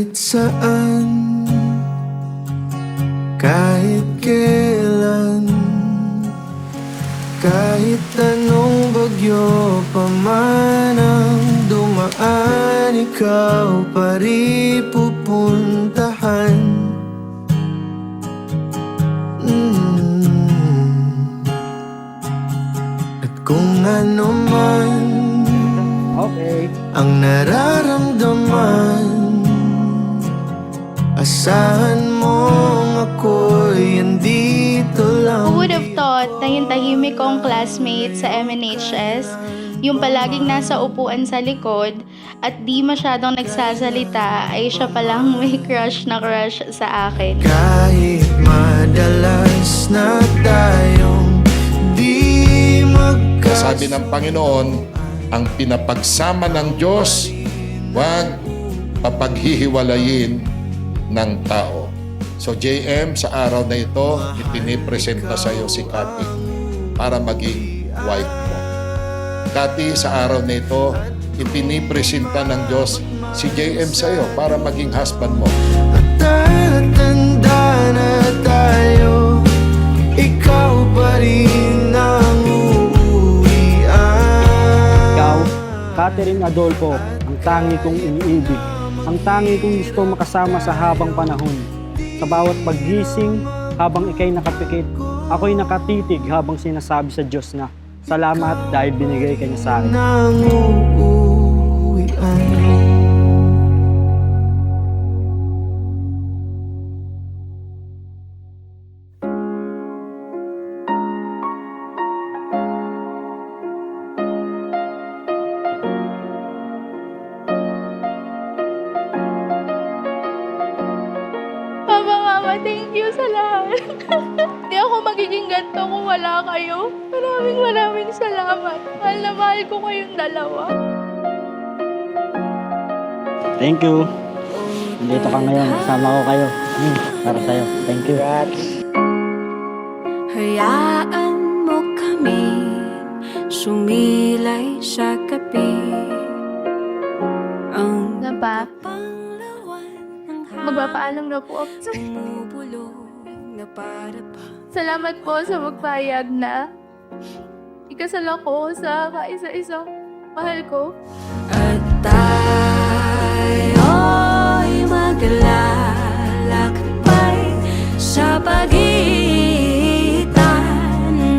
Kahit saan, kahit kailan, kahit anong bagyo pa man ang dumaan, ikaw pa rin pupuntahan. At kung ano man ang nararamdaman, asahan mong ako'y andito lang. Who would have thought na yung tahimik kong classmate sa MNHS, yung palaging nasa upuan sa likod at di masyadong nagsasalita, ay siya palang may crush na crush sa akin. Kahit madalas na tayong di Sabi ng Panginoon, ang pinapagsama ng Diyos, huwag papaghihiwalayin ng tao. So JM, sa araw na ito, ipinipresenta sa iyo si Cathy para maging wife mo. Cathy, sa araw na ito, ipinipresenta ng Diyos si JM sa iyo para maging husband mo. At tatanda na tayo, ikaw pa rin ang uuwian. Ikaw, Catherine Adolfo, ang tangi kong iniibig, ang tangi kong gusto makasama sa habang panahon. Sa bawat paggising, habang ikay nakapikit, ako'y nakatitig habang sinasabi sa Diyos na, salamat dahil binigay ka niya sa akin. Nang uuwian. Papa, Mama, thank you sa lahat. Hindi ako magiging ganito kung wala kayo. Maraming salamat. Mahal na mahal ko kayong dalawa. Thank you. Nandito ka ngayon, kasama ko kayo. Para sa'yo. Thank you. Hayaan mo kami sumilay sa gabi. Ang Napa, panglawan ng magpapaalam na po ako sa'yo. bumubulong na para pa. Salamat po sa magpayag na ikasal ako sa kaisa-isang mahal ko. At tayo'y maglalakbay sa pagitan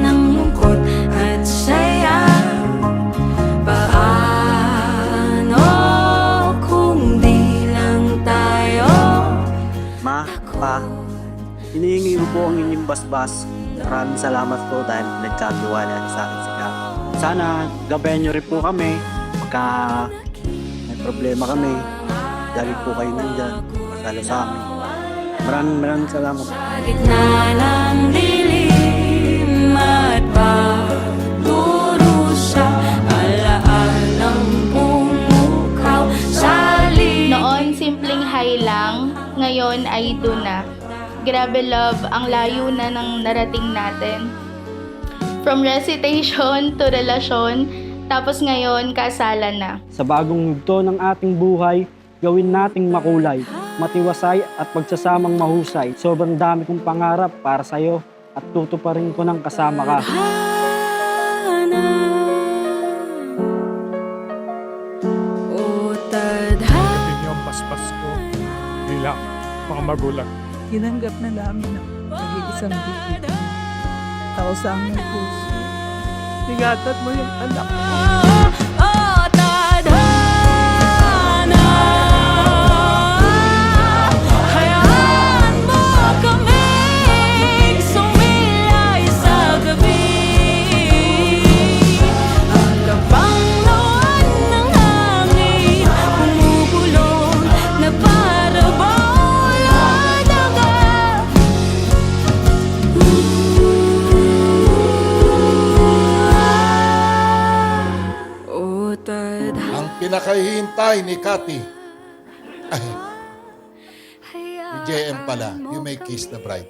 ng lungkot at saya. Paano kung di lang tayo? Ma, Pa, hinihingi ko po ang inyong basbas. Maraming salamat po dahil nagkatiwala sa akin si Kat. Sana gabayan niyo rin po kami pagka may problema kami. Lagi po kayo nandyan, masalo sa amin. Maraming salamat. Sa gitna ng dilim at pagdurusa, alaalang pumukaw sa Noon, simpleng high lang. Ngayon ay ito na. Grabe love, ang layo na ng narating natin. From recitation to relasyon, tapos ngayon, kasalan na. Sa bagong yugto ng ating buhay, gawin nating makulay, matiwasay at pagsasamang mahusay. Sobrang dami kong pangarap para sa'yo at tutuparin ko ng kasama ka. tadhana. O tadhana. Hindi ang paspas ko bilang mga magulang. Tinanggap na namin ang nag-iisang bibig. Tao sa aming puso. Tingatan mo yung anak mo. O tadhana. Hayaan mo kaming sumilay sa gabi. Ang kapanglawan ng hangin bumubulong na para bola dagat. O tadhana. Ang pinakahihintay ni Cathy, ay, ni JM pala, you may kiss the bride.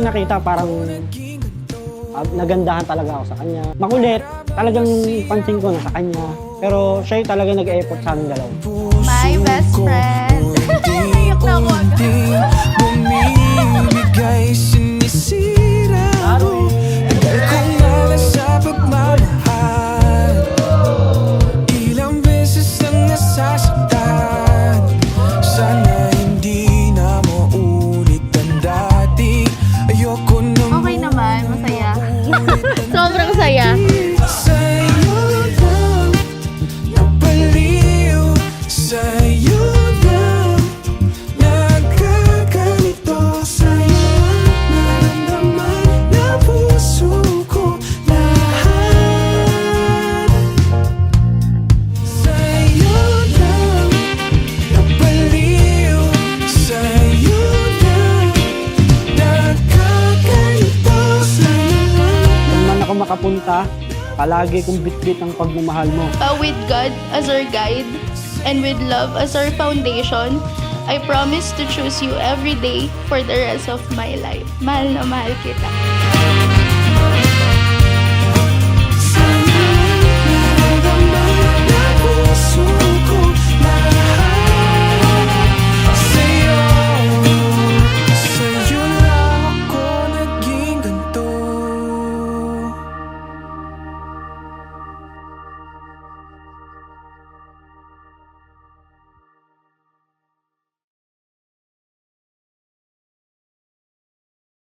unang nakita, parang nagandahan talaga ako sa kanya. Makulit, talagang pansin ko na sa kanya. Pero siya yung talaga nag-effort sa aming dalawa. My best friend. Iyak na ako agad. Bumibigay, sinisira mo. Tagal kong alas sa pagmamahal. Ilang beses nang nasasaktan. Sana hindi na maulit ang dati. Ayoko na Okay naman, masaya. Sobrang saya. sa'yo lang napaliw. Sa'yo lang nagkaganito. Sa'yo naramdaman na puso ko lahat. Sa'yo lang napaliw. Sa'yo lang nagkaganito. Sa'yo lang. Kung man ako makapunta, palagi kong bitbit ang pagmamahal mo. With God as our guide and with love as our foundation, I promise to choose you every day for the rest of my life. Mahal na mahal kita.